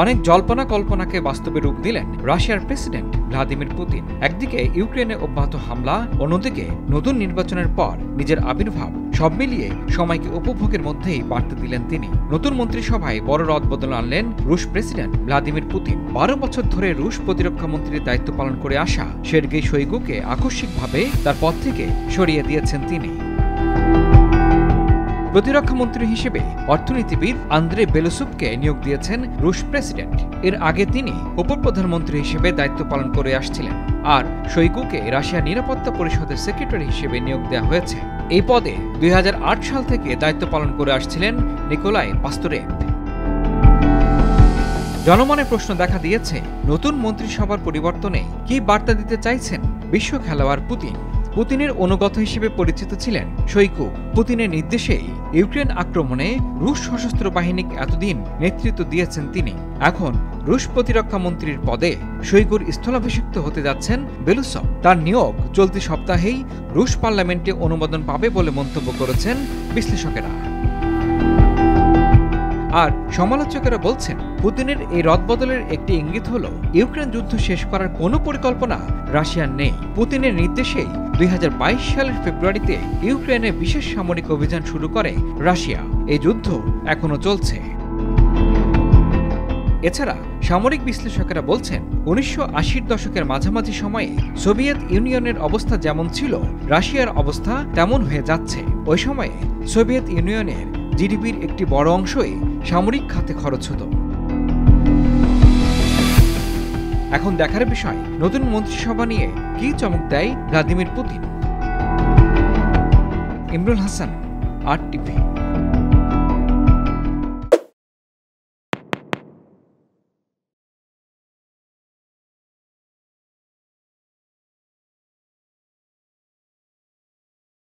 অনেক জল্পনা কল্পনাকে বাস্তবে রূপ দিলেন রাশিয়ার প্রেসিডেন্ট ভ্লাদিমির পুতিন। একদিকে ইউক্রেনে অব্যাহত হামলা, অন্যদিকে নতুন নির্বাচনের পর নিজের আবির্ভাব, সব মিলিয়ে সময়কে উপভোগের মধ্যেই বার্তা দিলেন তিনি। নতুন মন্ত্রিসভায় বড় রদবদল আনলেন রুশ প্রেসিডেন্ট ভ্লাদিমির পুতিন। 12 বছর ধরে রুশ প্রতিরক্ষা মন্ত্রীর দায়িত্ব পালন করে আসা সের্গেই শোইগুকে আকস্মিকভাবে তার পদ থেকে সরিয়ে দিয়েছেন তিনি। প্রতিরক্ষা মন্ত্রী হিসেবে অর্থনীতিবিদ আন্দ্রে বেলোসুভকে নিয়োগ দিয়েছেন রুশ প্রেসিডেন্ট। এর আগে তিনি উপপ্রধানমন্ত্রী হিসেবে দায়িত্ব পালন করে আসছিলেন। আর শোইগুকে রাশিয়ার নিরাপত্তা পরিষদের সেক্রেটারি হিসেবে নিয়োগ দেওয়া হয়েছে। এই পদে 2008 সাল থেকে দায়িত্ব পালন করে আসছিলেন নিকোলাই পাস্তোরেভ। জনমনে প্রশ্ন দেখা দিয়েছে, নতুন মন্ত্রিসভার পরিবর্তনে কি বার্তা দিতে চাইছেন বিশ্ব খেলোয়াড় পুতিন? পুতিনের অনুগত হিসেবে পরিচিত ছিলেন শোইগু। পুতিনের নির্দেশেই ইউক্রেন আক্রমণে রুশ সশস্ত্র বাহিনীকে এতদিন নেতৃত্ব দিয়েছেন তিনি। এখন রুশ প্রতিরক্ষা মন্ত্রীর পদে শোইগুর স্থলাভিষিক্ত হতে যাচ্ছেন বেলুসভ। তার নিয়োগ চলতি সপ্তাহেই রুশ পার্লামেন্টে অনুমোদন পাবে বলে মন্তব্য করেছেন বিশ্লেষকেরা। আর সমালোচকেরা বলছেন, পুতিনের এই রদবদলের একটি ইঙ্গিত হল ইউক্রেন যুদ্ধ শেষ করার কোনো পরিকল্পনা রাশিয়ার নেই। পুতিনের নির্দেশেই 2022 সালের ফেব্রুয়ারিতে ইউক্রেনে বিশেষ সামরিক অভিযান শুরু করে রাশিয়া। এই যুদ্ধ এখনো চলছে। এছাড়া সামরিক বিশ্লেষকেরা বলছেন, 1980-র দশকের মাঝামাঝি সময়ে সোভিয়েত ইউনিয়নের অবস্থা যেমন ছিল, রাশিয়ার অবস্থা তেমন হয়ে যাচ্ছে। ওই সময়ে সোভিয়েত ইউনিয়নের জিডিপির একটি বড় অংশই সামরিক খাতে খরচ হতো। এখন দেখার বিষয়, নতুন মন্ত্রিসভা নিয়ে কি চমক দেয় Vladimir Putin. Imrul Hasan, RTV।